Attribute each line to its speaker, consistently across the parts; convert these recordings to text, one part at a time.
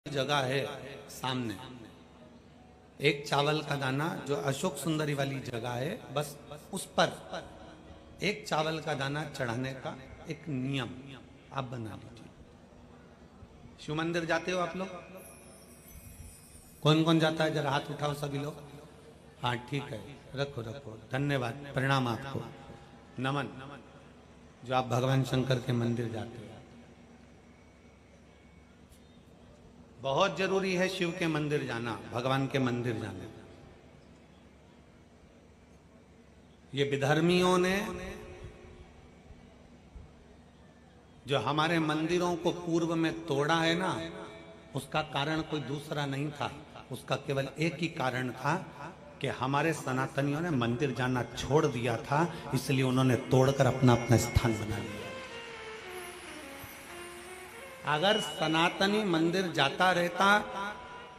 Speaker 1: जगह है सामने, एक चावल का दाना जो अशोक सुंदरी वाली जगह है, बस उस पर एक चावल का दाना चढ़ाने का एक नियम आप बना लीजिए। शिव मंदिर जाते हो आप लोग? कौन कौन जाता है? जरा हाथ उठाओ सभी लोग। हाँ ठीक है, रखो रखो, धन्यवाद, प्रणाम आपको, नमन, जो आप भगवान शंकर के मंदिर जाते हो। बहुत जरूरी है शिव के मंदिर जाना, भगवान के मंदिर जाना। ये विधर्मियों ने जो हमारे मंदिरों को पूर्व में तोड़ा है ना, उसका कारण कोई दूसरा नहीं था, उसका केवल एक ही कारण था कि हमारे सनातनियों ने मंदिर जाना छोड़ दिया था, इसलिए उन्होंने तोड़कर अपना अपना स्थान बना लिया। अगर सनातनी मंदिर जाता रहता,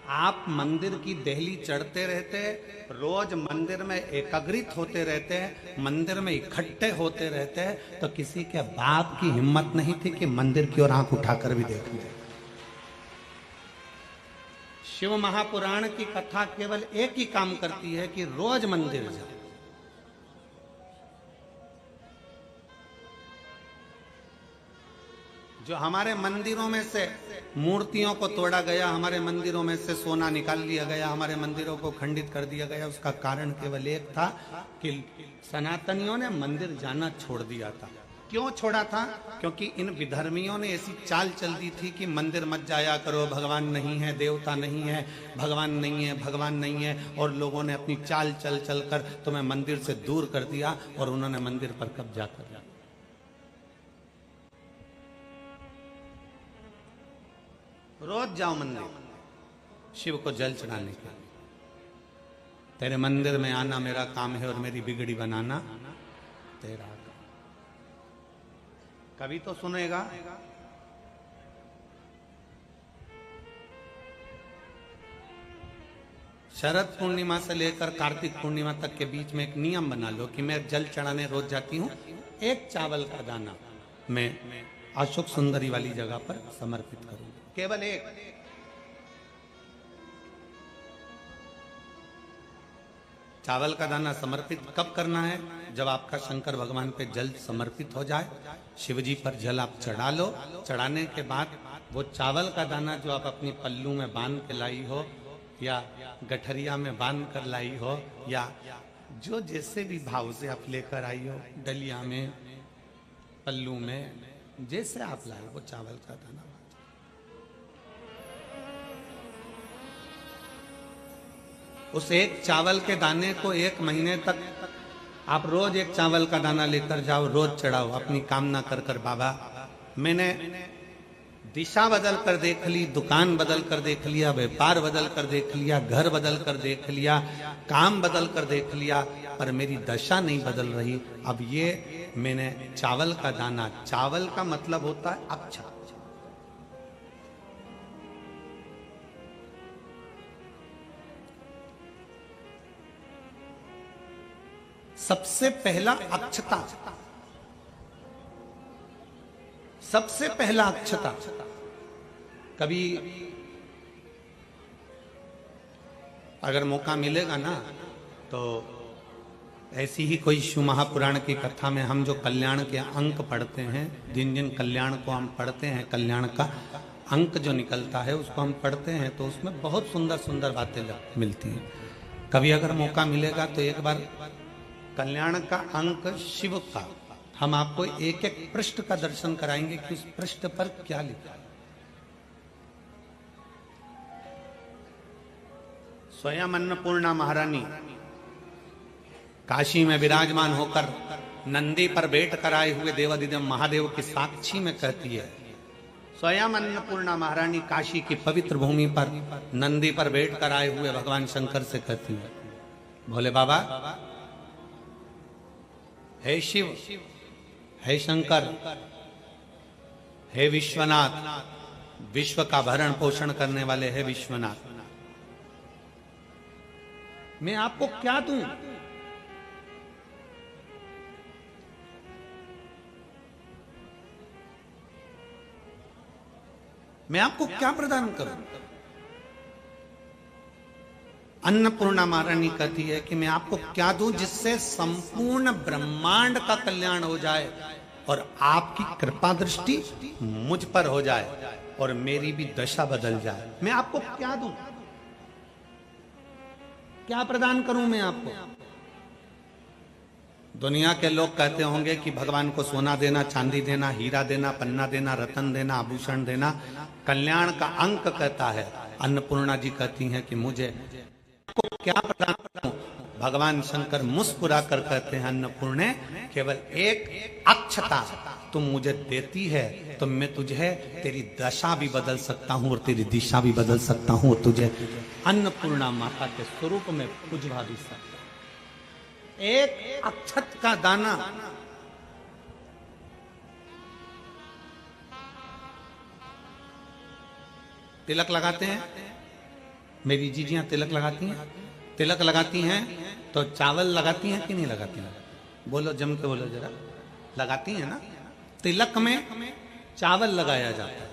Speaker 1: आप मंदिर की देहली चढ़ते रहते, रोज मंदिर में एकत्रित होते रहते, मंदिर में इकट्ठे होते रहते, तो किसी के बाप की हिम्मत नहीं थी कि मंदिर की ओर आंख उठाकर भी देख ले। शिव महापुराण की कथा केवल एक ही काम करती है कि रोज मंदिर जाओ। जो हमारे मंदिरों में से मूर्तियों को तोड़ा गया, हमारे मंदिरों में से सोना निकाल लिया गया, हमारे मंदिरों को खंडित कर दिया गया, उसका कारण केवल एक था कि सनातनियों ने मंदिर जाना छोड़ दिया था। क्यों छोड़ा था? क्योंकि इन विधर्मियों ने ऐसी चाल चल दी थी कि मंदिर मत जाया करो, भगवान नहीं है, देवता नहीं है, भगवान नहीं है, भगवान नहीं है, और लोगों ने अपनी चाल चल चल कर तुम्हें मंदिर से दूर कर दिया और उन्होंने मंदिर पर कब्जा कर लिया। रोज जाओ मंदिर शिव को जल चढ़ाने के लिए। तेरे मंदिर में आना मेरा काम है और मेरी बिगड़ी बनाना तेरा काम। कभी तो सुनेगा। शरद पूर्णिमा से लेकर कार्तिक पूर्णिमा तक के बीच में एक नियम बना लो कि मैं जल चढ़ाने रोज जाती हूं, एक चावल का दाना मैं अशोक सुंदरी वाली जगह पर समर्पित करूंगी, केवल एक। चावल का दाना समर्पित कब करना है? जब आपका शंकर भगवान पे जल समर्पित हो जाए, शिव जी पर जल आप चढ़ा लो, चढ़ाने के बाद वो चावल का दाना जो आप अपनी पल्लू में बांध के लाई हो, या गठरिया में बांध कर लाई हो, या जो जैसे भी भाव से आप लेकर आई हो, डलिया में, पल्लू में, जैसे आप लाए वो चावल का दाना, उस एक चावल के दाने को 1 महीने तक आप रोज एक चावल का दाना लेकर जाओ, रोज चढ़ाओ, अपनी कामना कर कर। बाबा मैंने दिशा बदल कर देख ली, दुकान बदल कर देख लिया, व्यापार बदल कर देख लिया, घर बदल कर देख लिया, काम बदल कर देख लिया, पर मेरी दशा नहीं बदल रही। अब ये मैंने चावल का दाना, चावल का मतलब होता है अक्षत, सबसे पहला अक्षता, सबसे पहला अक्षता। कभी अगर मौका मिलेगा ना, तो ऐसी ही कोई शिव महापुराण की कथा में हम जो कल्याण के अंक पढ़ते हैं, जिन जिन कल्याण को हम पढ़ते हैं, कल्याण का अंक जो निकलता है उसको हम पढ़ते हैं, तो उसमें बहुत सुंदर सुंदर बातें मिलती हैं। कभी अगर मौका मिलेगा तो एक बार कल्याण का अंक शिव का हम आपको एक एक पृष्ठ का दर्शन कराएंगे कि उस पृष्ठ पर क्या लिखा है। स्वयं अन्नपूर्णा महारानी काशी में विराजमान होकर नंदी पर बैठ कर आए हुए देवादिदेव महादेव की साक्षी में कहती है, स्वयं अन्नपूर्णा महारानी काशी की पवित्र भूमि पर नंदी पर बैठ कर आए हुए भगवान शंकर से कहती है, भोले बाबा, हे शिव, हे शंकर, हे विश्वनाथ, विश्व का भरण पोषण करने वाले हे विश्वनाथ, मैं आपको क्या दूं? मैं आपको क्या प्रदान करूं? अन्नपूर्णा महारानी कहती है कि मैं आपको क्या दूं जिससे संपूर्ण ब्रह्मांड का कल्याण हो जाए और आपकी कृपा दृष्टि मुझ पर हो जाए और मेरी भी दशा बदल जाए। मैं आपको क्या दूं, क्या प्रदान करूं मैं आपको? दुनिया के लोग कहते होंगे कि भगवान को सोना देना, चांदी देना, हीरा देना, पन्ना देना, रतन देना, आभूषण देना कल्याण का अंक कहता है। अन्नपूर्णा जी कहती हैं कि मुझे को क्या प्रदान करूं? भगवान शंकर मुस्कुरा कर कहते हैं, अन्नपूर्णे केवल एक अक्षता तुम मुझे देती है तो मैं तुझे तेरी दशा भी बदल सकता हूं और तेरी दिशा भी बदल सकता हूं और तुझे अन्नपूर्णा माता के स्वरूप में पुजवा भी सकता हूं। एक अक्षत का दाना तिलक लगाते हैं, मेरी जीजियां तिलक लगाती हैं, तिलक लगाती हैं तो चावल लगाती हैं कि नहीं लगाती हैं? बोलो, जम के बोलो जरा। लगाती हैं ना? तिलक में चावल लगाया जाता है।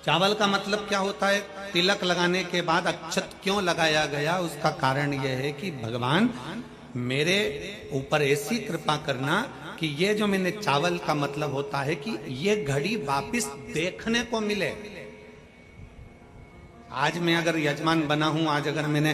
Speaker 1: चावल का मतलब क्या होता है? तिलक लगाने के बाद अक्षत क्यों लगाया गया? उसका कारण यह है कि भगवान मेरे ऊपर ऐसी कृपा करना कि ये जो मैंने चावल का मतलब होता है कि ये घड़ी वापिस देखने को मिले। आज मैं अगर यजमान बना हूं, आज अगर मैंने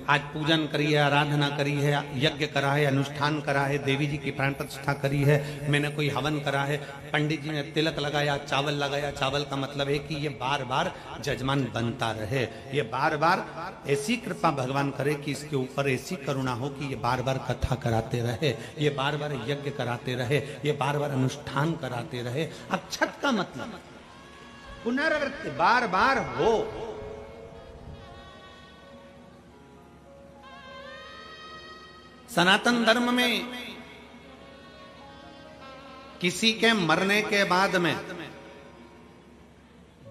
Speaker 1: आज पूजन करी है, आराधना करी है, यज्ञ करा है, अनुष्ठान करा है, देवी जी की प्राण प्रतिष्ठा करी है, मैंने कोई हवन करा है, पंडित जी ने तिलक लगाया, चावल लगाया। चावल का मतलब है कि ये बार बार जजमान बनता रहे, ये बार बार ऐसी कृपा भगवान करे कि इसके ऊपर ऐसी करुणा हो कि ये बार बार कथा कराते रहे, ये बार बार यज्ञ कराते रहे, ये बार बार अनुष्ठान कराते रहे। अक्षत का मतलब पुनरावृत्ति बार बार हो। सनातन धर्म में किसी के मरने के बाद में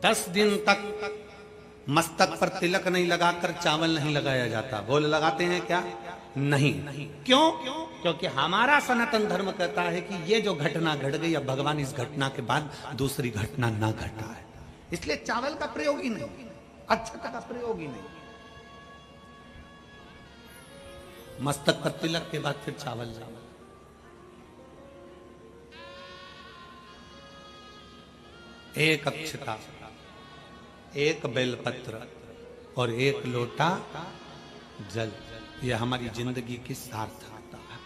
Speaker 1: 10 दिन तक मस्तक पर तिलक नहीं लगाकर चावल नहीं लगाया जाता। बोल, लगाते हैं क्या? नहीं। क्यों? क्योंकि हमारा सनातन धर्म कहता है कि ये जो घटना घट गई, अब भगवान इस घटना के बाद दूसरी घटना ना घटा है, इसलिए चावल का प्रयोग ही नहीं, अक्षता का प्रयोग ही नहीं। मस्तक पर तिलक के बाद फिर चावल चावल। एक अक्षता, एक बेलपत्र और एक लोटा जल, यह हमारी जिंदगी की सार्थकता है।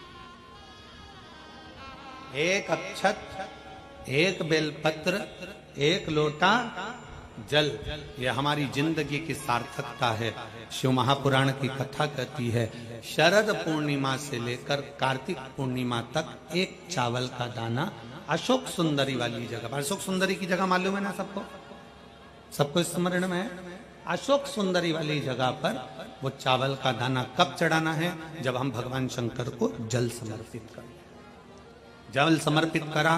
Speaker 1: एक अक्षत, एक बेलपत्र, एक लोटा जल, यह हमारी जिंदगी की सार्थकता है। शिव महापुराण की कथा कहती है, शरद पूर्णिमा से लेकर कार्तिक पूर्णिमा तक एक चावल का दाना अशोक सुंदरी वाली जगह, अशोक सुंदरी की जगह मालूम है ना सबको? सबको स्मरण में है? अशोक सुंदरी वाली जगह पर वो चावल का दाना कब चढ़ाना है? जब हम भगवान शंकर को जल समर्पित करें। जल समर्पित करा,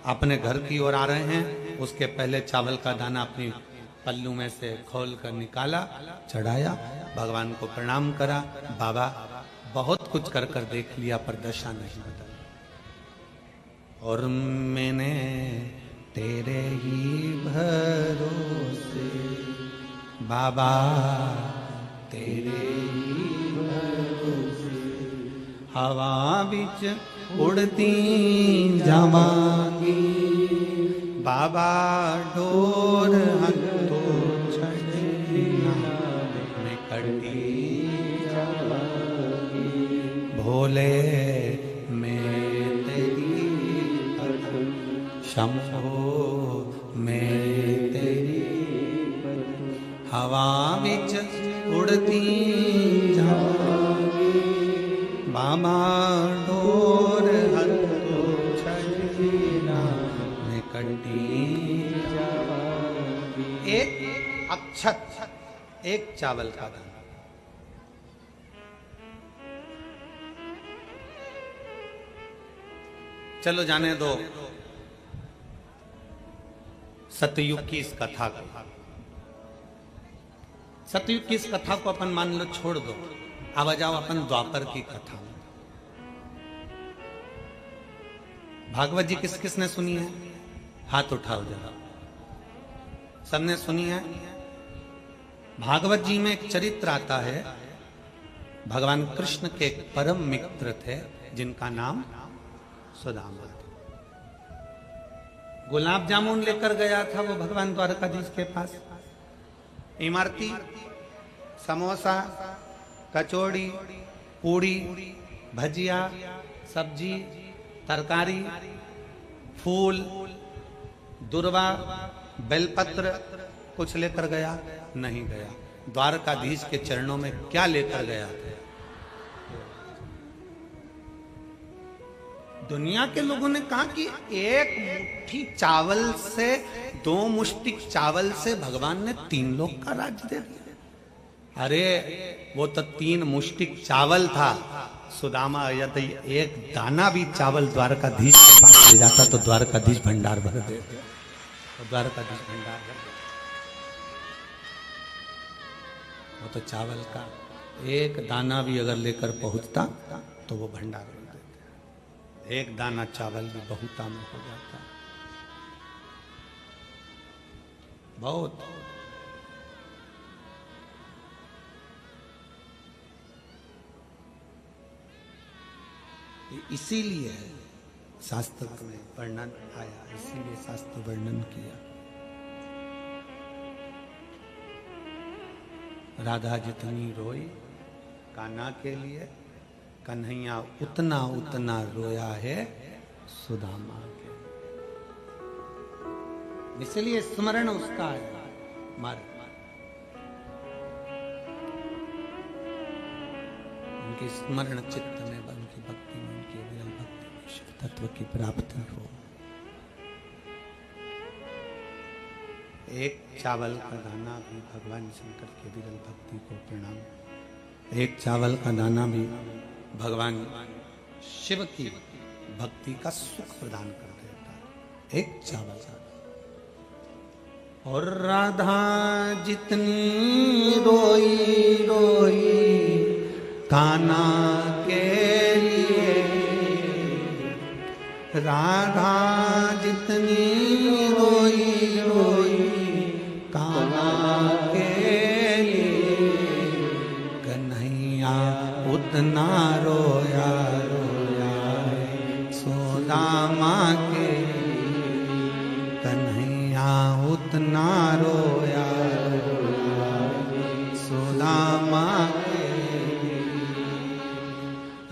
Speaker 1: अपने घर की ओर आ रहे हैं, उसके पहले चावल का दाना अपनी पल्लू में से खोल कर निकाला, चढ़ाया, भगवान को प्रणाम करा। बाबा बहुत कुछ कर कर देख लिया पर दशा नहीं बदली, और मैंने तेरे ही भरोसे बाबा, तेरे ही भरोसे हवा बिच उड़ती जावांगी बाबा, डोर हंतो छड़ना में कटी जावांगी, भोले मैं तेरी शंभो मैं तेरी हवा बिच उड़ती जावांगी बाबा, डोर हंतो छड़ना में कटी जावांगी। एक अक्षत, एक चावल का दाना। चलो जाने दो सतयुग की इस कथा को, सतयुग की इस कथा को अपन मान लो छोड़ दो, अब जाओ अपन द्वापर की कथा में। भागवत जी किस किसने सुनी है? हाथ उठाओ जरा, सबने सुनी है। भागवत जी में एक चरित्र आता है, भगवान कृष्ण के एक परम मित्र थे जिनका नाम सुदामा था। गुलाब जामुन लेकर गया था वो भगवान द्वारकाधीश के पास। इमरती, समोसा, कचौड़ी, पूड़ी, भजिया, सब्जी, तरकारी, फूल, दुर्वा, बेलपत्र कुछ लेकर गया? नहीं गया। द्वारकाधीश के चरणों में क्या लेकर गया था? दुनिया के लोगों ने कहा कि एक मुट्ठी चावल से, 2 मुष्टि चावल से भगवान ने 3 लोक का राज्य दे दिया। अरे वो तो 3 मुष्टि चावल था। सुदामा यदि एक दाना भी चावल द्वारकाधीश के पास ले जाता तो द्वारकाधीश भंडार भर देते, तो द्वारकाधीश भंडार भर देते। वो तो चावल का एक दाना भी अगर लेकर पहुंचता तो वो भंडार भर देते। एक दाना चावल भी बहुता में हो जाता। बहुत इसीलिए शास्त्र में वर्णन आया, इसीलिए शास्त्र वर्णन किया। राधा जितनी रोई कान्हा के लिए, कन्हैया उतना उतना रोया है सुदामा के। इसलिए स्मरण उसका है मार। उनकी स्मरण चित्त में, उनकी भक्ति में, उनकी विरल भक्ति में शिव तत्व की प्राप्ति हो। एक चावल का दाना भी भगवान शंकर के विरल भक्ति को प्रणाम। एक चावल का दाना भी भगवान शिव की भक्ति का सुख प्रदान कर देता है। एक चावल का। और राधा जितनी रोई रोई कान्हा के लिए, राधा जितनी रोई रोई कान्हा के लिए, कन्हैया उतना रोया रोया सुदामा के लिए, कन्हैया उतना रोया रोया सुदामा के लिए।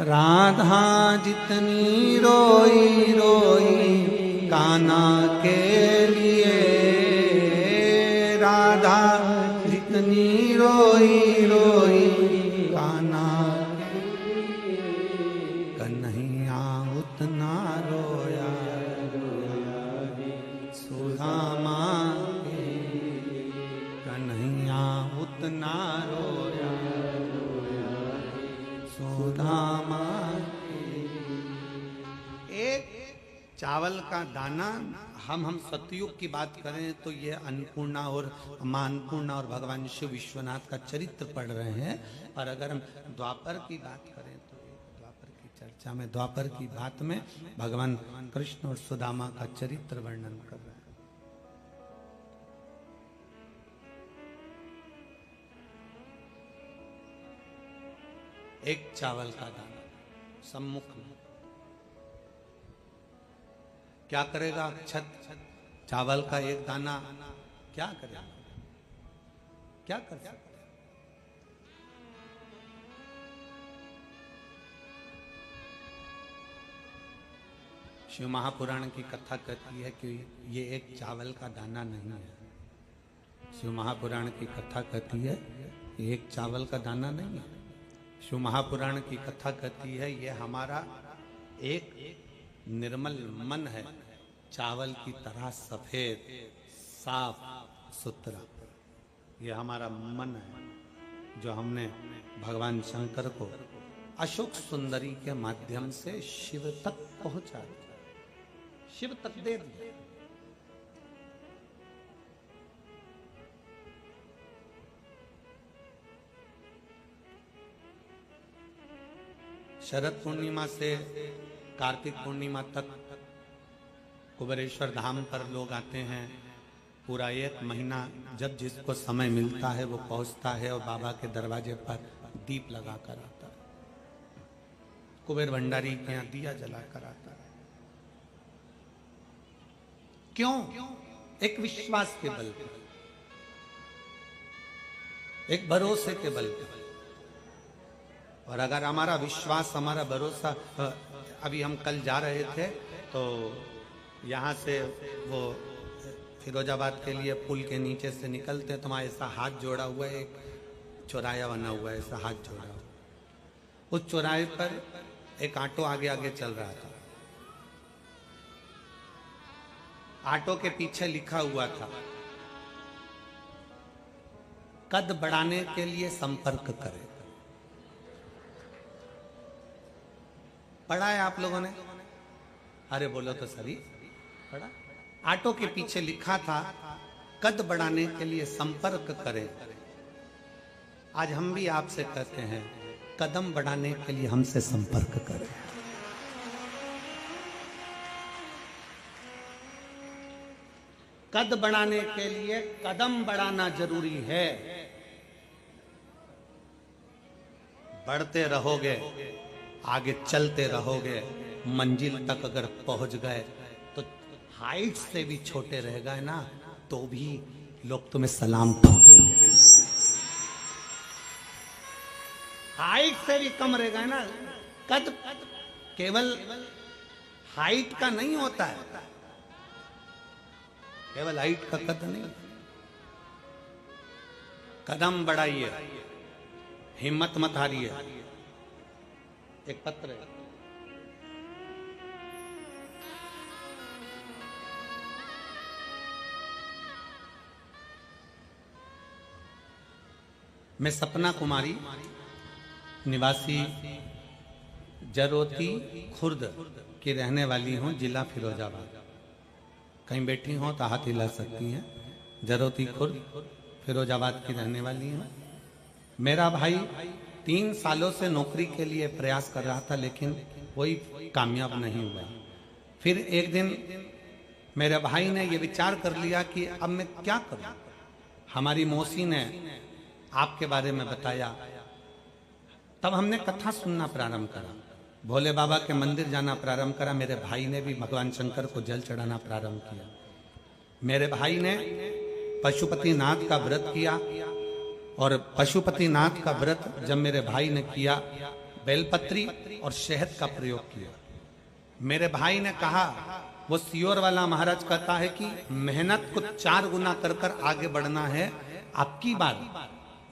Speaker 1: राधा जितनी रोई रोई कान्हा के लिए, राधा जितनी रोई रोई कान्हा के लिए, कन्हैया उतना रोया रोया सुदामा के लिए, कन्हैया उतना रोया रोया सुदामा के लिए। एक चावल का दाना, हम सतयुग की बात करें तो ये अन्नपूर्णा और मां अन्नपूर्णा और भगवान शिव विश्वनाथ का चरित्र पढ़ रहे हैं। और अगर हम द्वापर की बात करें तो द्वापर की चर्चा में, द्वापर की बात में भगवान कृष्ण और सुदामा का चरित्र वर्णन कर रहे हैं। एक चावल का दाना सम्मुख में क्या करेगा? अक्षत चावल का एक दाना क्या करेगा? क्या कर सकता? शिव महापुराण की कथा कहती है कि ये एक चावल का दाना नहीं है। शिव महापुराण की कथा कहती है ये एक चावल का दाना नहीं है। शिव महापुराण की कथा कहती है ये हमारा एक निर्मल मन है, चावल की तरह सफेद साफ सुथरा। ये हमारा मन है जो हमने भगवान शंकर को अशोक सुंदरी के माध्यम से शिव तक पहुंचा दिया, शिव तक दे दिया। शरद पूर्णिमा से कार्तिक पूर्णिमा तक कुबेरेश्वर धाम पर लोग आते हैं, पूरा 1 महीना जब जिसको समय मिलता है वो पहुंचता है और बाबा के दरवाजे पर दीप लगा कर आता है। कुबेर भंडारी के यहाँ दिया जला कर आता है। क्यों? एक विश्वास के बल पर, एक भरोसे के बल पर। और अगर हमारा विश्वास, हमारा भरोसा, अभी हम कल जा रहे थे तो यहाँ से वो फिरोजाबाद के लिए पुल के नीचे से निकलते तो वहाँ ऐसा हाथ जोड़ा हुआ है, एक चौराया बना हुआ है, ऐसा हाथ जोड़ा हुआ। उस चौराहे पर एक ऑटो आगे आगे चल रहा था। ऑटो के पीछे लिखा हुआ था, कद बढ़ाने के लिए संपर्क करें। पढ़ा है आप लोगों ने? अरे बोलो तो सही, पढ़ा? ऑटो के पीछे लिखा था, कद बढ़ाने के लिए संपर्क करें। आज हम भी आपसे कहते हैं, कदम बढ़ाने के लिए हमसे संपर्क करें। कद बढ़ाने के लिए कदम बढ़ाना जरूरी है। बढ़ते रहोगे, आगे चलते रहोगे, मंजिल तक अगर पहुंच गए तो हाइट से भी छोटे रह गए ना तो भी लोग तुम्हें सलाम ठोकेंगे। हाइट से भी कम रह गए ना, कद केवल हाइट का नहीं होता है, केवल हाइट का कद नहीं। कदम बढ़ाइए, हिम्मत मत हारिए। एक पत्र है, मैं सपना कुमारी, निवासी जरोती खुर्द की रहने वाली हूं, जिला फिरोजाबाद। कहीं बैठी हो तो हाथ हिला सकती हैं। जरोती खुर्द फिरोजाबाद की रहने वाली हूं। मेरा भाई 3 सालों से नौकरी के लिए प्रयास कर रहा था, लेकिन कोई कामयाब नहीं हुआ। फिर एक दिन मेरे भाई ने यह विचार कर लिया कि अब मैं क्या करूं। हमारी मौसी ने आपके बारे में बताया, तब हमने कथा सुनना प्रारंभ करा, भोले बाबा के मंदिर जाना प्रारंभ करा। मेरे भाई ने भी भगवान शंकर को जल चढ़ाना प्रारंभ किया। मेरे भाई ने पशुपतिनाथ का व्रत किया, और पशुपतिनाथ का व्रत जब मेरे भाई ने किया, बेलपत्री और शहद का प्रयोग किया। मेरे भाई ने कहा, वो सियोर वाला महाराज कहता है कि मेहनत को 4 गुना कर कर आगे बढ़ना है। आपकी बार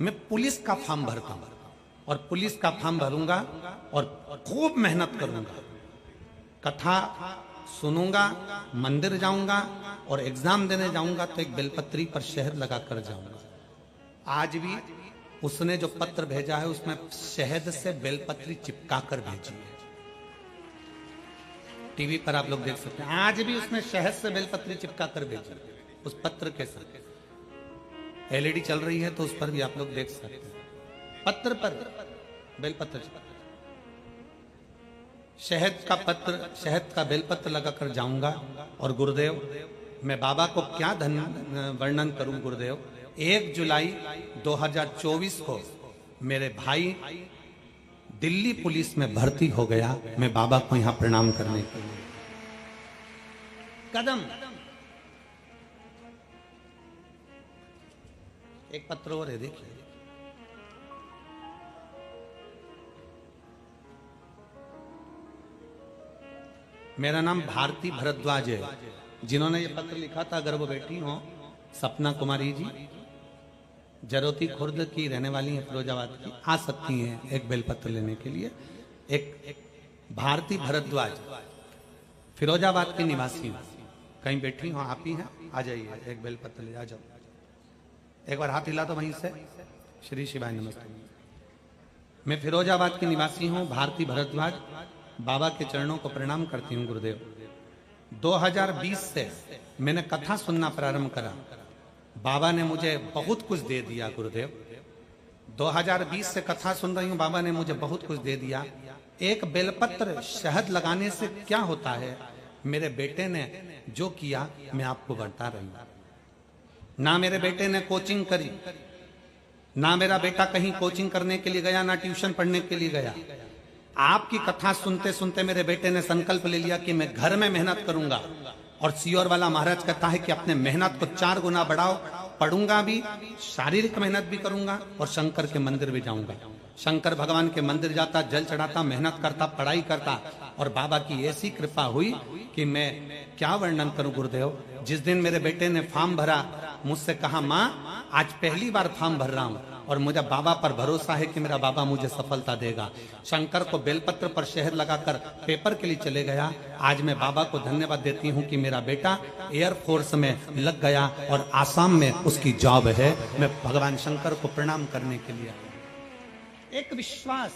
Speaker 1: मैं पुलिस का फॉर्म भरता हूं, और पुलिस का फॉर्म भरूंगा और खूब मेहनत करूंगा, कथा सुनूंगा, मंदिर जाऊंगा और एग्जाम देने जाऊंगा तो एक बेलपत्री पर शहद लगा कर जाऊंगा। आज भी उसने जो पत्र भेजा है उसमें शहद से बेलपत्री चिपका कर भेजी है। टीवी पर आप लोग देख सकते हैं, आज भी उसने शहद से बेलपत्री चिपका कर भेजी उस पत्र के साथ। एलईडी चल रही है तो उस पर भी आप लोग देख सकते हैं, पत्र पर बेलपत्र, शहद का पत्र, शहद का बेलपत्र लगाकर जाऊंगा। और गुरुदेव, मैं बाबा को क्या वर्णन करूं गुरुदेव। 1 जुलाई 2024 को मेरे भाई दिल्ली पुलिस में भर्ती हो गया। मैं बाबा को यहां प्रणाम करने के लिए कदम। एक पत्र और है, देखिए। मेरा नाम भारती भरद्वाज है। जिन्होंने ये पत्र लिखा था, अगर वो बैठी हो, सपना कुमारी जी, जरोती खुर्द की रहने वाली है, फिरोजाबाद की, आ सकती हैं एक बेलपत्र लेने के लिए। एक भारती भरद्वाज फिरोजाबाद की निवासी हूं, कहीं बैठी हो, आप ही हैं, आ जाइए, एक बेलपत्र ले आ जाओ। एक बार हाथ हिला तो वहीं से। श्री शिवाय नमस्ते। मैं फिरोजाबाद की निवासी हूं, भारती भरद्वाज। बाबा के चरणों को प्रणाम करती हूं गुरुदेव। 2020 से मैंने कथा सुनना प्रारंभ करा, बाबा ने मुझे बहुत कुछ दे दिया गुरुदेव। 2020 से कथा सुन रही हूं, बाबा ने मुझे बहुत कुछ दे दिया। एक बेलपत्र शहद लगाने से क्या होता है, मेरे बेटे ने जो किया मैं आपको बता रही हूं। ना मेरे बेटे ने कोचिंग करी, ना मेरा बेटा कहीं कोचिंग करने के लिए गया, ना ट्यूशन पढ़ने के लिए गया। आपकी कथा सुनते सुनते मेरे बेटे ने संकल्प ले लिया कि मैं घर में मेहनत करूंगा। और सीओर वाला महाराज कहता है कि अपने मेहनत को 4 गुना बढ़ाओ, पढ़ूंगा भी, शारीरिक मेहनत भी करूंगा और शंकर के मंदिर भी जाऊंगा। शंकर भगवान के मंदिर जाता, जल चढ़ाता, मेहनत करता, पढ़ाई करता। और बाबा की ऐसी कृपा हुई कि मैं क्या वर्णन करूं गुरुदेव। जिस दिन मेरे बेटे ने फॉर्म भरा, मुझसे कहा माँ आज पहली बार फॉर्म भर रहा हूं और मुझे बाबा पर भरोसा है कि मेरा बाबा मुझे सफलता देगा। शंकर को बेलपत्र पर शहद लगाकर पेपर के लिए चले गया। आज मैं बाबा को धन्यवाद देती हूं कि मेरा बेटा एयरफोर्स में लग गया और आसाम में उसकी जॉब है। मैं भगवान शंकर को प्रणाम करने के लिए आया। एक विश्वास,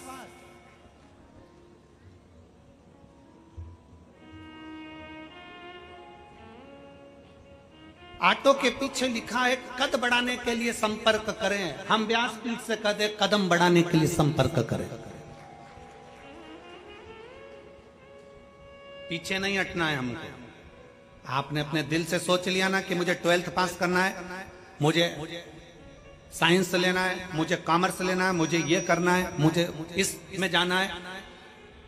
Speaker 1: ऑटो के पीछे लिखा है कद बढ़ाने के लिए संपर्क करें। हम व्यासपीठ से कह दे कदम बढ़ाने के लिए संपर्क करें। पीछे नहीं हटना है हमको। आपने अपने दिल से सोच लिया ना कि मुझे 12th पास करना है, मुझे साइंस लेना है, मुझे कॉमर्स लेना है, मुझे ये करना है, मुझे इसमें जाना है।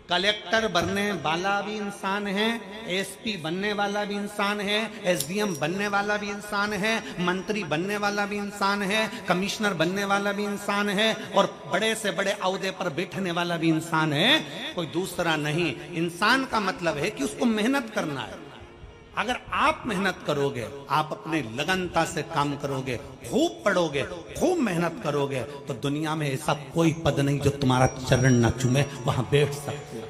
Speaker 1: कलेक्टर बनने वाला भी इंसान है, एसपी बनने वाला भी इंसान है, एसडीएम बनने वाला भी इंसान है, मंत्री बनने वाला भी इंसान है, कमिश्नर बनने वाला भी इंसान है और बड़े से बड़े ओहदे पर बैठने वाला भी इंसान है। कोई दूसरा नहीं। इंसान का मतलब है कि उसको मेहनत करना है। अगर आप मेहनत करोगे, आप अपने लगनता से काम करोगे, खूब पढ़ोगे, खूब मेहनत करोगे, तो दुनिया में ऐसा कोई पद नहीं जो तुम्हारा चरण ना चूमे, वहां बैठ सकते हो।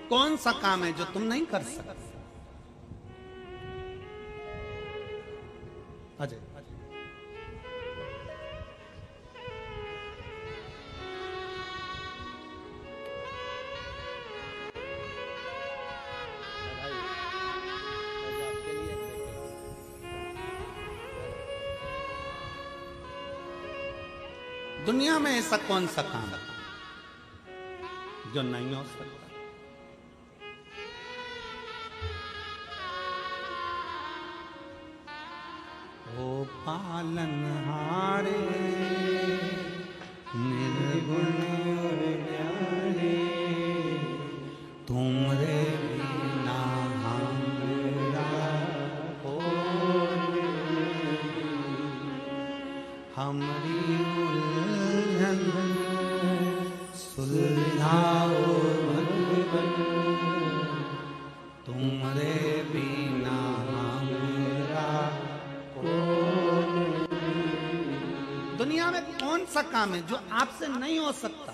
Speaker 1: कौन सा काम है जो तुम नहीं कर सकते? अजय दुनिया में ऐसा कौन सा काम है जो नहीं हो सकता? ओ पालनहारे निर्गुण प्यारे, तुमरे बिना हमरा हमरी उलझन सुलझाओ भगवन, तुमरे बिना हमरा दुनिया में कौन सा काम है जो आपसे नहीं हो सकता?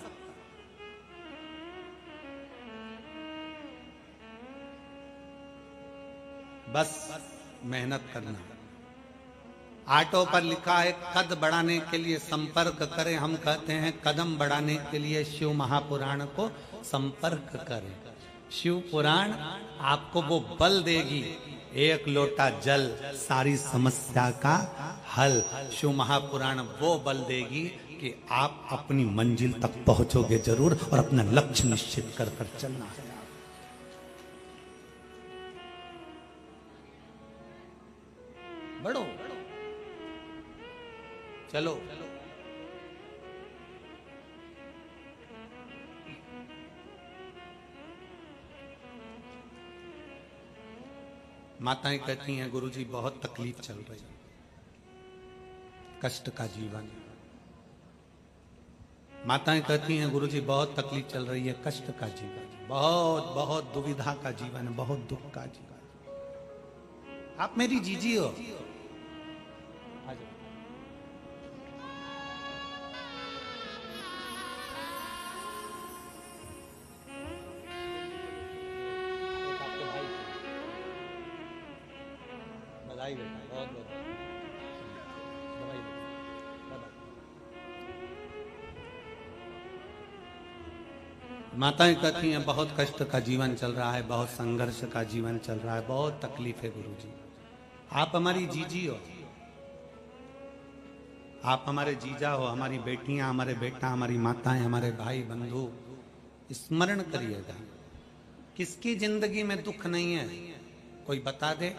Speaker 1: बस मेहनत करना। ऑटो पर लिखा है कद बढ़ाने के लिए संपर्क करें। हम कहते हैं कदम बढ़ाने के लिए शिव महापुराण को संपर्क करें। शिव पुराण आपको वो बल देगी, एक लोटा जल सारी समस्या का हल। शिव महापुराण वो बल देगी कि आप अपनी मंजिल तक पहुंचोगे जरूर और अपना लक्ष्य निश्चित कर चलना है। बढ़ो, चलो। माताएं कहती हैं गुरुजी बहुत तकलीफ चल रही है, कष्ट का जीवन। माताएं कहती हैं गुरुजी बहुत तकलीफ चल रही है, कष्ट का जीवन, बहुत बहुत दुविधा का जीवन, बहुत दुख का जीवन। आप मेरी जीजी हो। बधाई बेटा, बहुत बहुत बधाई। माताएं कहती हैं बहुत कष्ट का जीवन चल रहा है, बहुत संघर्ष का जीवन चल रहा है, बहुत तकलीफ है गुरुजी। आप हमारी जीजी हो, आप हमारे जीजा हो, हमारी बेटियां, हमारे बेटा, हमारी माताएं, हमारे भाई बंधु, स्मरण करिएगा। किसकी जिंदगी में दुख नहीं है? कोई बता दे।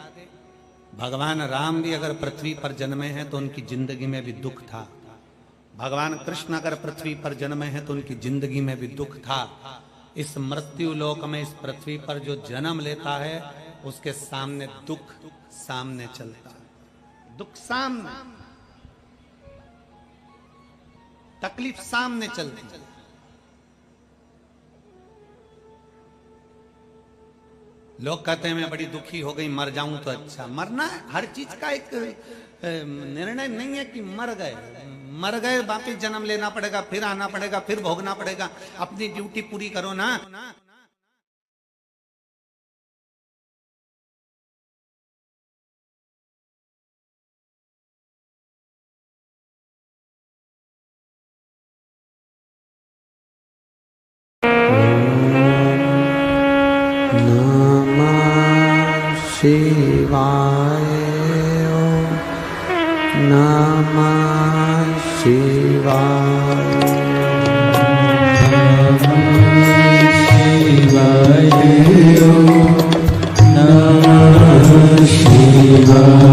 Speaker 1: भगवान राम भी अगर पृथ्वी पर जन्मे हैं तो उनकी जिंदगी में भी दुख था। भगवान कृष्ण अगर पृथ्वी पर जन्मे हैं तो उनकी जिंदगी में भी दुख था। इस मृत्यु लोक में, इस पृथ्वी पर जो जन्म लेता है उसके सामने दुख सामने चलता है। दुख सामने, तकलीफ सामने चलती है। लोग कहते हैं मैं बड़ी दुखी हो गई, मर जाऊं तो अच्छा। मरना है, हर चीज का एक निर्णय नहीं है कि मर गए वापिस जन्म लेना पड़ेगा, फिर आना पड़ेगा, फिर भोगना पड़ेगा। अपनी ड्यूटी पूरी करो ना।
Speaker 2: शिवाय ओम नमः शिवाय शिवाय ओम नमः शिवाय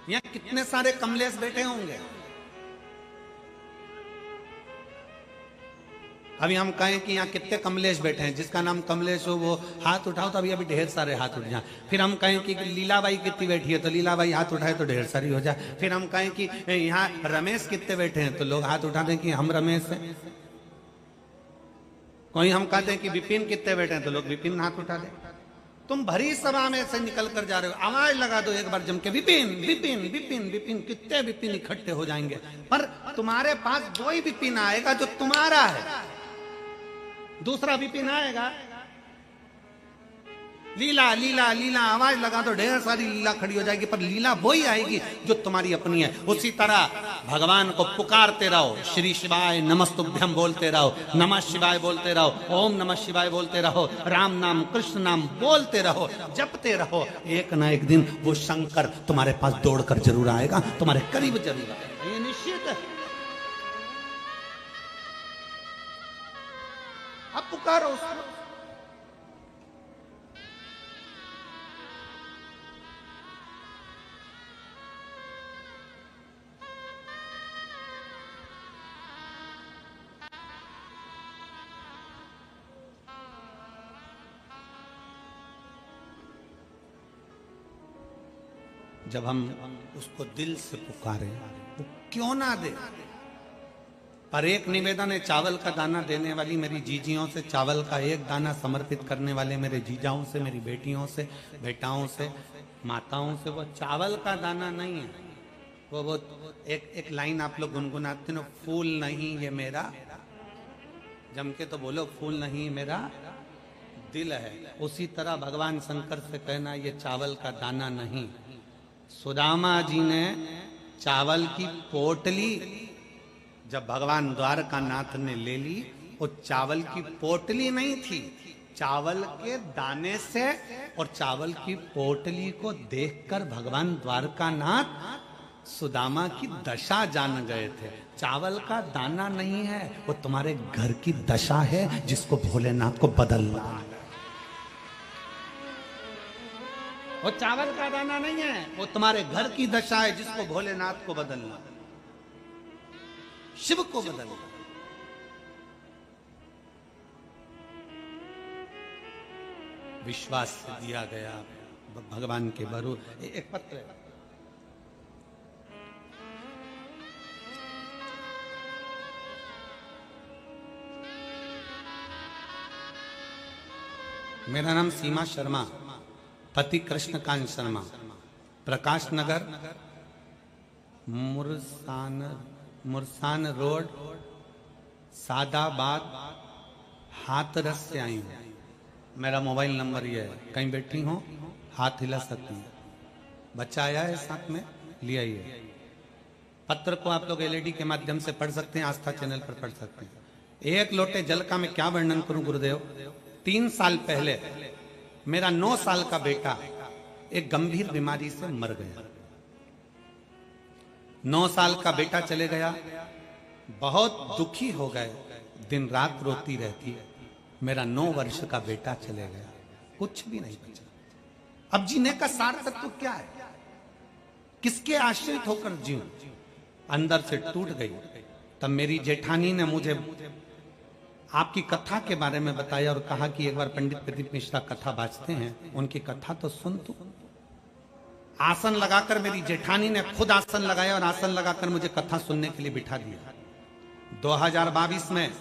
Speaker 1: यहाँ कितने सारे कमलेश बैठे होंगे। अभी हम कहें कि यहाँ कितने कमलेश बैठे हैं, जिसका नाम कमलेश हो वो हाथ उठाओ, तो अभी अभी ढेर सारे हाथ उठ जाए। फिर हम कहें कि लीलाबाई कितनी बैठी है, तो लीलाबाई हाथ उठाए तो ढेर सारी हो जाए। फिर हम कहें कि यहाँ रमेश कितने बैठे हैं, तो लोग हाथ उठा दें कि हम रमेश हैं। कोई हम कहते हैं कि विपिन कितने बैठे हैं, तो लोग विपिन हाथ उठा दें। तुम भरी सभा में से निकल कर जा रहे हो, आवाज लगा दो एक बार जम के, विपिन विपिन विपिन विपिन, कितने विपिन इकट्ठे हो जाएंगे। पर तुम्हारे पास दो ही विपिन आएगा जो तुम्हारा है, दूसरा विपिन आएगा। लीला लीला लीला आवाज लगा दो, ढेर सारी लीला खड़ी हो जाएगी, पर लीला वही आएगी जो तुम्हारी अपनी है। उसी तरह भगवान को पुकारते रहो, श्री शिवाय नमस्तुभ्यम बोलते रहो, नमः शिवाय बोलते रहो, ओम नमः शिवाय बोलते रहो, राम नाम कृष्ण नाम बोलते रहो, जपते रहो। एक ना एक दिन वो शंकर तुम्हारे पास दौड़कर जरूर आएगा, तुम्हारे करीब जरूर आएगा, ये निश्चित है। अब पुकारो उसको। जब हम उसको दिल से पुकारे, वो क्यों ना दे। पर एक निवेदन है, चावल का दाना देने वाली मेरी जीजियों से, चावल का एक दाना समर्पित करने वाले मेरे जीजाओं से, मेरी बेटियों से, बेटाओं से, माताओं से, वो चावल का दाना नहीं है। वो एक लाइन आप लोग गुनगुनाते हो, फूल नहीं ये मेरा, जम के तो बोलो, फूल नहीं मेरा दिल है, उसी तरह भगवान शंकर से कहना ये चावल का दाना नहीं। सुदामा जी ने चावल की पोटली जब भगवान द्वारकानाथ ने ले ली, वो चावल की पोटली नहीं थी, चावल के दाने से और चावल की पोटली को देखकर भगवान द्वारकानाथ सुदामा की दशा जान गए थे। चावल का दाना नहीं है, वो तुम्हारे घर की दशा है जिसको भोलेनाथ को बदलना है। वो चावल का दाना नहीं है, वो तुम्हारे घर की दशा है जिसको भोलेनाथ को बदलना, शिव को बदलना। विश्वास से दिया गया भगवान के बरू। एक पत्र है, मेरा नाम सीमा शर्मा, पति कृष्णकांत शर्मा, प्रकाश नगर मुरसान रोड सादाबाद हाथरस से आई हूँ। मेरा मोबाइल नंबर ये है, कहीं बैठी हो हाथ हिला सकती हैं। बच्चा आया है साथ में, ले आइए। पत्र को आप लोग एलईडी के माध्यम से पढ़ सकते हैं, आस्था चैनल पर पढ़ सकते हैं। एक लोटे जल का मैं क्या वर्णन करूं गुरुदेव। 3 साल पहले मेरा 9 साल का बेटा एक गंभीर बीमारी से मर गया। 9 साल का बेटा चले गया, बहुत दुखी हो गए, दिन रात रोती रहती। मेरा 9 वर्ष का बेटा चले गया, कुछ भी नहीं बचा। अब जीने का सार तत्व क्या है, किसके आश्रित होकर जीऊं? अंदर से टूट गई। तब मेरी जेठानी ने मुझे आपकी कथा के बारे में बताया और कहा कि एक बार पंडित प्रदीप मिश्रा कथा बाजते हैं, उनकी कथा तो सुन तू। आसन लगाकर मेरी जेठानी ने खुद आसन लगाया और आसन लगाकर मुझे कथा सुनने के लिए बिठा दिया। 2022 में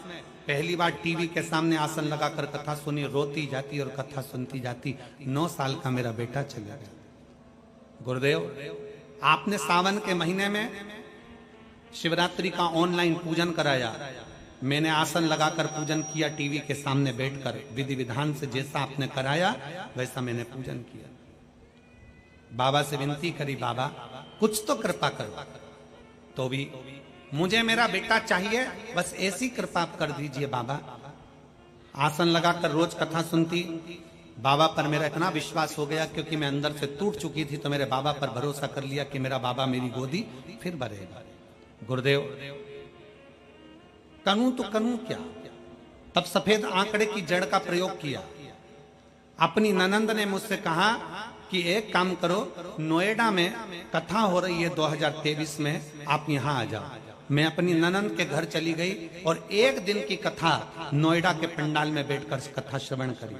Speaker 1: पहली बार टीवी के सामने आसन लगाकर कथा सुनी, रोती जाती और कथा सुनती जाती। 9 साल का मेरा बेटा चला गया। गुरुदेव, आपने सावन के महीने में शिवरात्रि का ऑनलाइन पूजन कराया, मैंने आसन लगाकर पूजन किया, टीवी के सामने बैठकर विधि विधान से जैसा आपने कराया वैसा मैंने पूजन किया। बाबा से विनती करी, बाबा कुछ तो कृपा करो, तो भी मुझे मेरा बेटा चाहिए, बस ऐसी कृपा आप कर दीजिए बाबा। आसन लगाकर रोज कथा सुनती। बाबा पर मेरा इतना विश्वास हो गया, क्योंकि मैं अंदर से टूट चुकी थी, तो मेरे बाबा पर भरोसा कर लिया कि मेरा बाबा मेरी गोदी फिर भरेगा। गुरुदेव, करूं तो करूं क्या? तब सफेद आंकड़े की जड़ का प्रयोग किया। अपनी ननंद ने मुझसे कहा कि एक काम करो, नोएडा में कथा हो रही है 2023 में, आप यहां आ जाओ। मैं अपनी ननंद के घर चली गई और एक दिन की कथा नोएडा के पंडाल में बैठकर कथा श्रवण करी।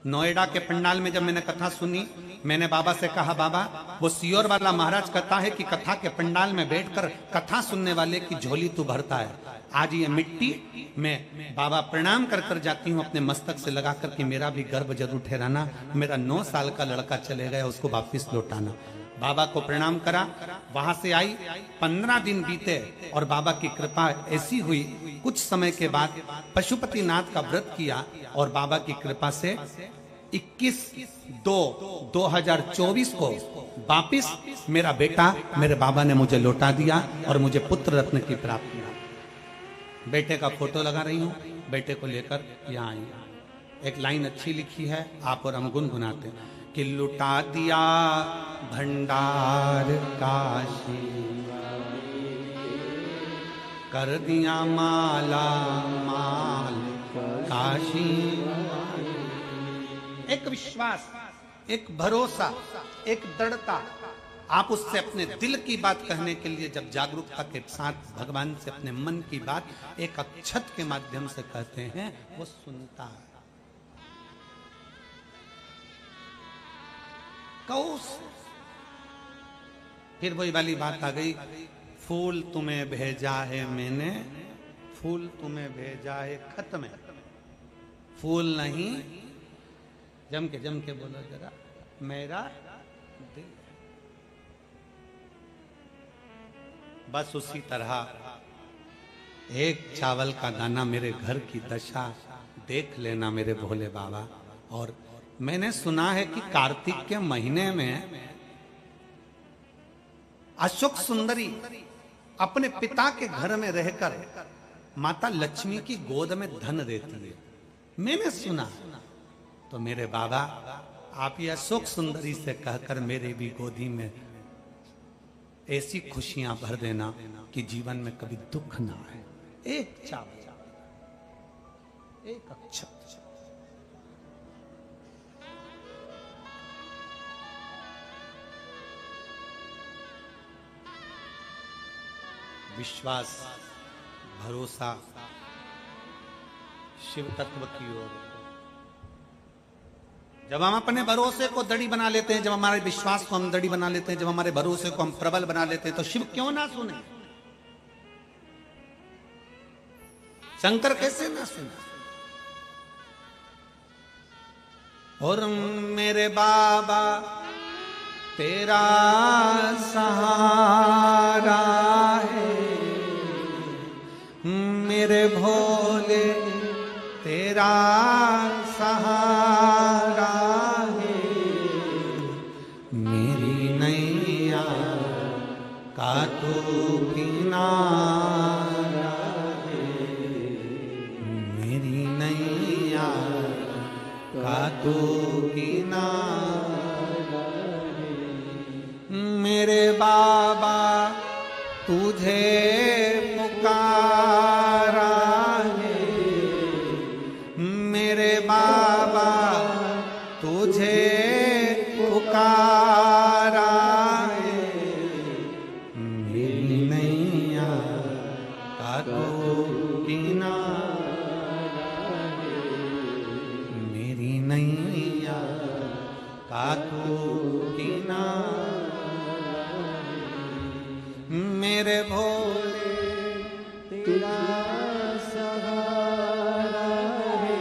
Speaker 1: नोएडा के पंडाल में जब मैंने कथा सुनी, मैंने बाबा से कहा, बाबा वो सियोर वाला महाराज कहता है कि कथा के पंडाल में बैठकर कथा सुनने वाले की झोली तू भरता है। आज ये मिट्टी में बाबा प्रणाम कर कर जाती हूँ अपने मस्तक से लगाकर कि मेरा भी गर्भ जरूर ठहराना, मेरा 9 साल का लड़का चले गया, उसको वापिस लौटाना। बाबा को प्रणाम करा, वहां से आई। 15 दिन बीते और बाबा की कृपा ऐसी हुई, कुछ समय के बाद पशुपतिनाथ का व्रत किया और बाबा की कृपा से 21/2/2024 को वापिस मेरा बेटा मेरे बाबा ने मुझे लौटा दिया और मुझे पुत्र रत्न की प्राप्ति हुई। बेटे का फोटो लगा रही हूँ, बेटे को लेकर यहाँ आई। एक लाइन अच्छी लिखी है, आप और हम गुनगुनाते हैं कि लुटा दिया भंडार काशी, कर दिया माला माल काशी। एक विश्वास, एक भरोसा, एक दृढ़ता। आप उससे अपने दिल की बात कहने के लिए जब जागरूकता के साथ भगवान से अपने मन की बात एक अक्षत के माध्यम से कहते हैं, वो सुनता है। कौस फिर वही वाली बात आ गई, फूल तुम्हें भेजा है मैंने, फूल तुम्हें भेजा है खत में, फूल नहीं, जम के बोलो जरा, मेरा दिल। बस उसी तरह एक चावल का दाना मेरे घर की दशा देख लेना मेरे भोले बाबा, और मैंने सुना है कि कार्तिक के महीने में अशोक सुंदरी अपने पिता के घर में रहकर माता लक्ष्मी की गोद में धन देती है। मैंने सुना। तो मेरे बाबा, आप ये अशोक सुंदरी से कहकर मेरे भी गोदी में ऐसी खुशियां भर देना कि जीवन में कभी दुख ना आए। एक चावल, एक अक्षर। विश्वास, भरोसा शिव तत्व की ओर। जब हम अपने भरोसे को दड़ी बना लेते हैं, जब हमारे विश्वास को हम दड़ी बना लेते हैं, जब हमारे भरोसे को हम प्रबल बना लेते हैं, तो शिव क्यों ना सुने? शंकर कैसे ना सुने? और मेरे बाबा तेरा सहारा है, मेरे भोले तेरा सहारा है, मेरी नैया का तू किनारा है, मेरी नैया का तू किनारा है। मेरे बाबा तुझे पुकारा है, मेरे बाबा तुझे पुकारा है, मेरी नैया का तू किनारा है, मेरी नैया का तू किनारा है। मेरे भोले तेरा सहारा है,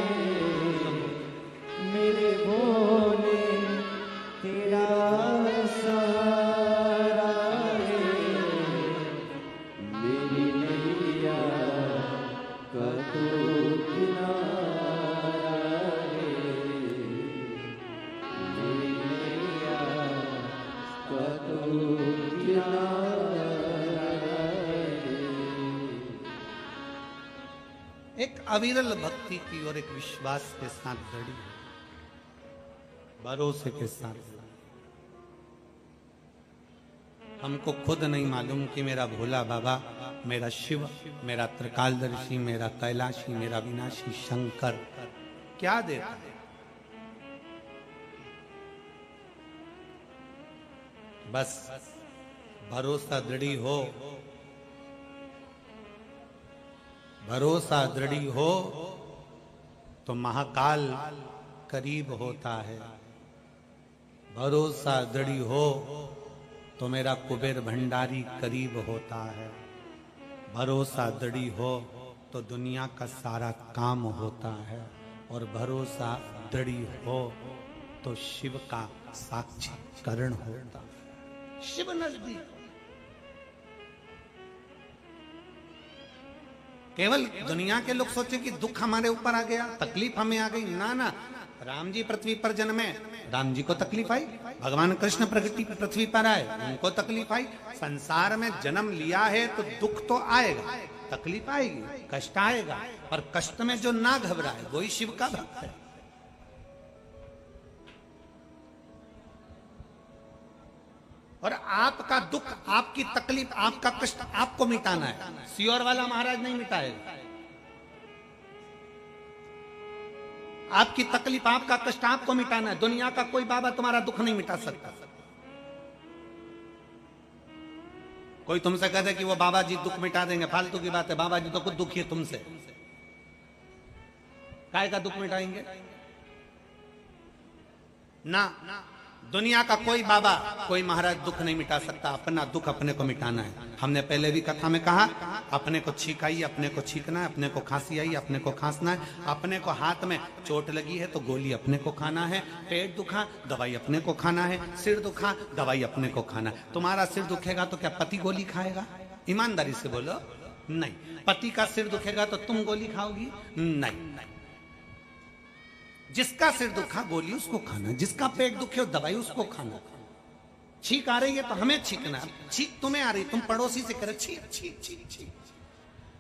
Speaker 1: मेरे भोले तेरा सहारा है, मेरी नैया का तू किनारा है, मेरी नैया का तू किनारा। एक अविरल भक्ति की और एक विश्वास के साथ दड़ी, भरोसे के साथ। हमको खुद नहीं मालूम कि मेरा भोला बाबा, मेरा शिव, मेरा त्रिकालदर्शी, मेरा कैलाशी, मेरा विनाशी शंकर क्या देता है। बस भरोसा दृढ़ी हो, भरोसा दृढ़ी हो तो महाकाल करीब होता है। भरोसा दृढ़ी हो तो मेरा कुबेर भंडारी करीब होता है। भरोसा दृढ़ी हो तो दुनिया का सारा काम होता है। और भरोसा दृढ़ी हो तो शिव का साक्षीकरण होता है। शिव नजदीक। केवल दुनिया के लोग सोचे कि दुख हमारे ऊपर आ गया, तकलीफ हमें आ गई। ना ना, राम जी पृथ्वी पर जन्मे, राम जी को तकलीफ आई। भगवान कृष्ण प्रगति पृथ्वी पर आए, उनको तकलीफ आई। संसार में जन्म लिया है तो दुख तो आएगा, तकलीफ आएगी, कष्ट आएगा, पर कष्ट में जो ना घबराए वही शिव का भक्त है। और आपका दुख, आपकी तकलीफ, आपका कष्ट आपको मिटाना है। सियोर वाला महाराज नहीं मिटाएगा। आपकी तकलीफ, आपका कष्ट आपको मिटाना है। दुनिया का कोई बाबा तुम्हारा दुख नहीं मिटा सकता। कोई तुमसे कहते कि वो बाबा जी दुख मिटा देंगे, फालतू की बात है। बाबा जी तो खुद दुखी है तुमसे, काय का दुख मिटाएंगे? ना, दुनिया का कोई बाबा, कोई महाराज दुख नहीं मिटा सकता। अपना दुख अपने को मिटाना है। हमने पहले भी कथा में कहा, अपने को छींक आई, अपने को छींकना है। अपने को खांसी आई, अपने को खांसना है। अपने को हाथ में चोट लगी है तो गोली अपने को खाना है। पेट दुखा, दवाई अपने को खाना है। सिर दुखा, दवाई अपने को खाना है। तुम्हारा सिर दुखेगा तो क्या पति गोली खाएगा? ईमानदारी से बोलो, नहीं। पति का सिर दुखेगा तो तुम गोली खाओगी? नहीं। जिसका सिर दुखा गोली उसको खाना, जिसका पेट दुखे हो दवाई उसको खाना। छींक आ रही है तो हमें छींकना, छींक तुम्हें आ रही, तुम पड़ोसी से करे छींक छींक छींक छींक,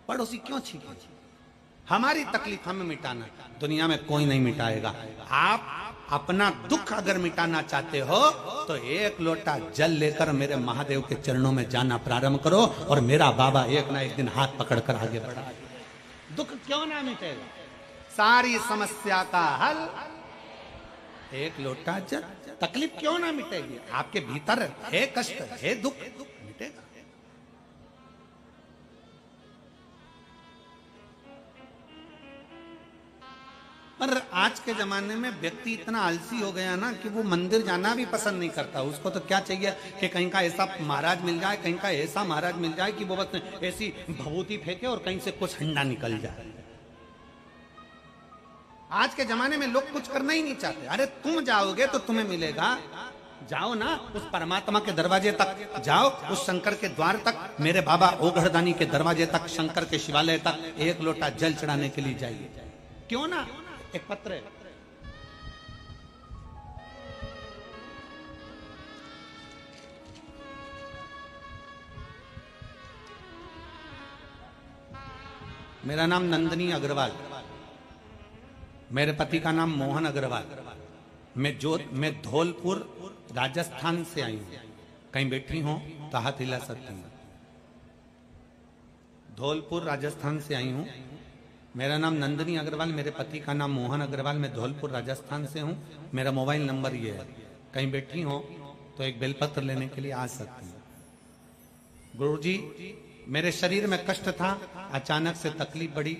Speaker 1: पड़ोसी क्यों छींके? हमारी तकलीफ हमें मिटाना, दुनिया में कोई नहीं मिटाएगा। आप अपना दुख अगर मिटाना चाहते हो तो एक लोटा जल लेकर मेरे महादेव के चरणों में जाना प्रारंभ करो और मेरा बाबा एक ना एक दिन हाथ पकड़कर आगे बढ़ा। दुख क्यों ना मिटेगा? सारी समस्या का हल एक लोटा जल। तकलीफ क्यों ना मिटेगी? आपके भीतर है कष्ट, है दुख, मिटेगा। पर आज के जमाने में व्यक्ति इतना आलसी हो गया ना कि वो मंदिर जाना भी पसंद नहीं करता। उसको तो क्या चाहिए कि कहीं का ऐसा महाराज मिल जाए, कहीं का ऐसा महाराज मिल जाए कि वो बस ऐसी भभूति फेंके और कहीं से कुछ हंडा निकल जाए। आज के जमाने में लोग कुछ करना ही नहीं चाहते। अरे तुम जाओगे तो तुम्हें मिलेगा, जाओ ना उस परमात्मा के दरवाजे तक जाओ, उस शंकर के द्वार तक, मेरे बाबा ओघड़दानी के दरवाजे तक, शंकर के शिवालय तक एक लोटा जल चढ़ाने के लिए जाइए। क्यों ना? एक पत्र है, मेरा नाम नंदनी अग्रवाल, मेरे पति का नाम मोहन अग्रवाल। मैं धौलपुर राजस्थान से आई हूं। कहीं बैठी हो तो हाथ हिला सकती हूं। धौलपुर राजस्थान से आई हूं। मेरा नाम नंदनी अग्रवाल, मेरे पति का नाम मोहन अग्रवाल। मैं धौलपुर राजस्थान से हूं। मेरा मोबाइल नंबर ये है। कहीं बैठी हो तो एक बेलपत्र लेने के लिए आ सकती हूँ। गुरुजी, मेरे शरीर में कष्ट था, अचानक से तकलीफ बढ़ी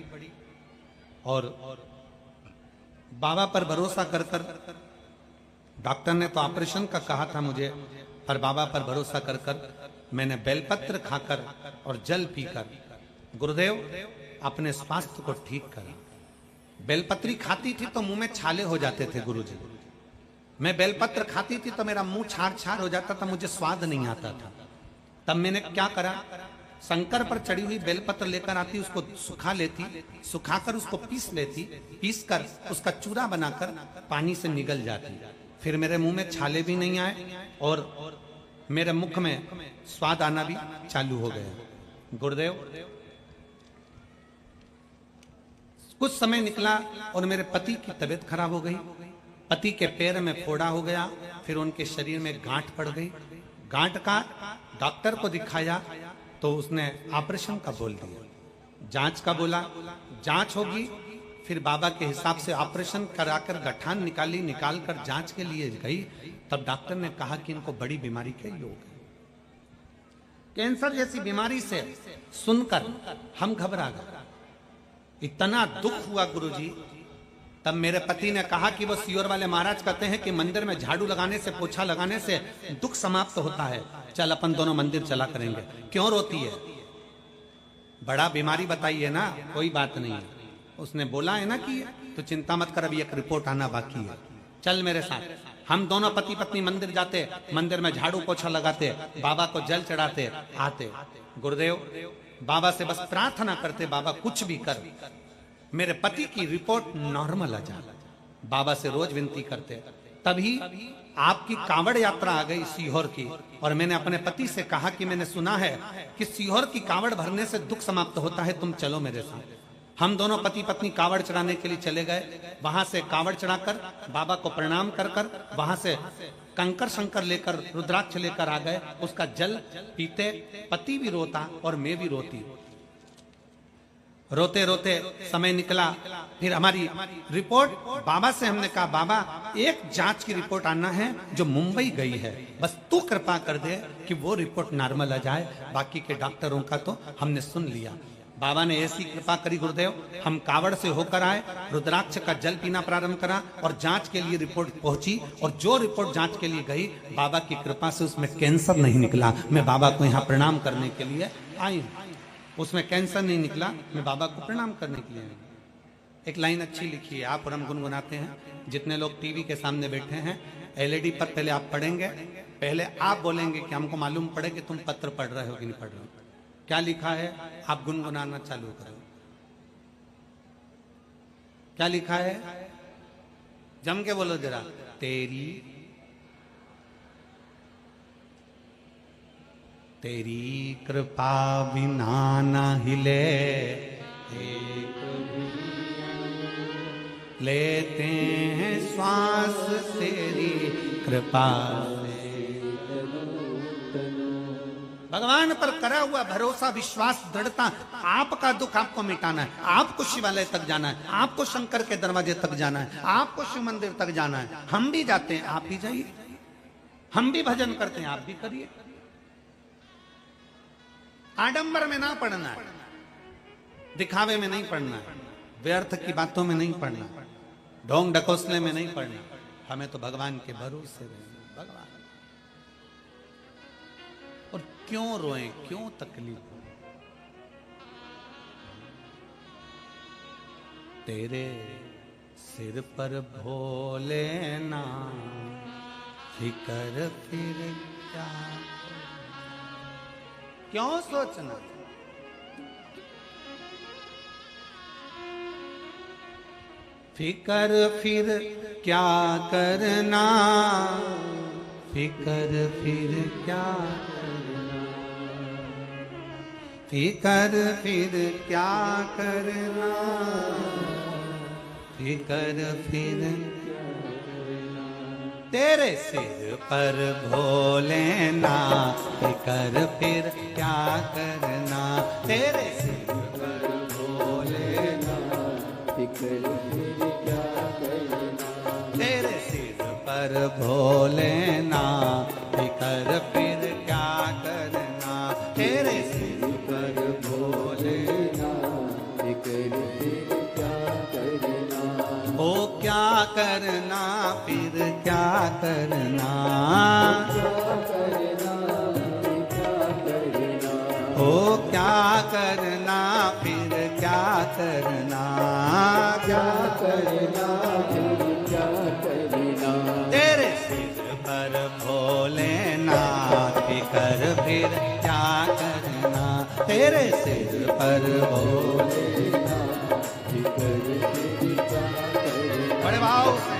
Speaker 1: और बाबा पर भरोसा कर कर, डॉक्टर ने तो ऑपरेशन का कहा था मुझे, पर बाबा पर भरोसा कर कर मैंने बेलपत्र खाकर और जल पीकर गुरुदेव अपने स्वास्थ्य को ठीक करा। बेलपत्री खाती थी तो मुंह में छाले हो जाते थे गुरुजी। मैं बेलपत्र खाती थी तो मेरा मुंह छार छार हो जाता था, मुझे स्वाद नहीं आता था। तब मैंने क्या करा, शंकर पर चढ़ी हुई बेलपत्र लेकर आती, उसको सुखा लेती, सुखाकर उसको पीस लेती, पीस कर उसका चूरा बनाकर पानी से निगल जाती। फिर मेरे मुंह में छाले भी नहीं आए और मेरे मुख में स्वाद आना भी चालू हो गया। गुरुदेव, कुछ समय निकला और मेरे पति की तबीयत खराब हो गई। पति के पैर में फोड़ा हो गया, फिर उनके शरीर में गांठ पड़ गई। गांठ का डॉक्टर को दिखाया तो उसने ऑपरेशन का बोल दिया, जांच का बोला, जांच होगी। फिर बाबा के हिसाब से ऑपरेशन कराकर गठान निकाली, निकालकर जांच के लिए गई। तब डॉक्टर ने कहा कि इनको बड़ी बीमारी के योग है, कैंसर जैसी बीमारी से सुनकर हम घबरा गए। इतना दुख हुआ गुरुजी। तब मेरे पति ने कहा कि वो सियोर वाले महाराज कहते हैं कि मंदिर में झाड़ू लगाने से, पोछा लगाने से दुख समाप्त होता है, चल अपन दोनों मंदिर चला करेंगे। क्यों रोती है? बड़ा बीमारी बताइए ना, कोई बात नहीं है। उसने बोला है ना कि तो चिंता मत कर, अभी एक रिपोर्ट आना बाकी है, चल मेरे साथ। हम दोनों पति पत्नी मंदिर जाते, मंदिर में झाड़ू पोछा लगाते, बाबा को जल चढ़ाते, आते। गुरुदेव, बाबा से बस प्रार्थना करते, बाबा कुछ भी कर, मेरे पति की रिपोर्ट नॉर्मल आ जाए। बाबा से रोज विनती करते। तभी आपकी कांवड़ यात्रा आ गई सीहोर की, और मैंने अपने पति से कहा कि मैंने सुना है कि सीहोर की कांवड़ भरने से दुख समाप्त होता है, तुम चलो मेरे साथ। हम दोनों पति पत्नी कांवड़ चढ़ाने के लिए चले गए। वहां से कांवड़ चढ़ाकर बाबा को प्रणाम कर कर वहां से कंकर शंकर लेकर, रुद्राक्ष लेकर आ गए। उसका जल पीते पति भी रोता और मैं भी रोती। रोते रोते समय निकला। फिर हमारी रिपोर्ट बाबा से हमने कहा, बाबा एक जांच की रिपोर्ट आना है जो मुंबई गई है, बस तू कृपा कर दे कि वो रिपोर्ट नॉर्मल आ जाए, बाकी के डॉक्टरों का तो हमने सुन लिया। बाबा ने ऐसी कृपा करी गुरुदेव, हम कावड़ से होकर आए, रुद्राक्ष का जल पीना प्रारंभ करा और जांच के लिए रिपोर्ट पहुंची। और जो रिपोर्ट जांच के लिए गई, बाबा की कृपा से उसमें कैंसर नहीं निकला। मैं बाबा को यहाँ प्रणाम करने के लिए आई हूँ। उसमें कैंसर नहीं निकला, मैं बाबा को प्रणाम करने के लिए आई। एक लाइन अच्छी लिखी है, आप और हम गुनगुनाते हैं। जितने लोग टीवी के सामने बैठे हैं, एलईडी पर पहले आप पढ़ेंगे, पहले आप बोलेंगे कि हमको मालूम पड़े कि तुम पत्र पढ़ रहे हो कि नहीं पढ़ रहे हो। क्या लिखा है, आप गुनगुनाना चालू करो। क्या लिखा है? जम के बोलो जरा, तेरी तेरी कृपा बिना न हिले एक लेते हैं श्वास तेरी कृपा से। भगवान पर करा हुआ भरोसा, विश्वास, दृढ़ता, आपका दुख आपको मिटाना है, आपको शिवालय तक जाना है, आपको शंकर के दरवाजे तक जाना है, आपको शिव मंदिर तक जाना है। हम भी जाते हैं, आप भी जाइए। हम भी भजन करते हैं, आप भी करिए। आडंबर में ना पड़ना है, दिखावे में नहीं पड़ना है, व्यर्थ की बातों में नहीं पड़ना, ढोंग ढकोसले में नहीं पड़ना। हमें तो भगवान के भरोसे रहना। भगवान और क्यों रोएं, क्यों तकलीफ हो? तेरे सिर पर भोले ना फिकर फिर क्या, क्यों सोचना? फिकर फिर क्या करना, फिकर फिर क्या करना, फिकर फिर क्या करना, फिकर फिर तेरे सिर पर भोलेना, फिकर फिर क्या करना, तेरे सिर पर भोलेना, फिकर फिर क्या करना, तेरे सिर पर भोलेना, फिकर फिर क्या करना, तेरे सिर पर भोलेना, फिकर फिर क्या करना, ओ क्या करना फिर क्या करना, ओ क्या करना फिर क्या करना, क्या करना फिर क्या करना, तेरे सिर पर भोलेना, फिकर फिर क्या करना, तेरे सिर पर भोलेना, फिकर फिर क्या करना। बड़े भाव से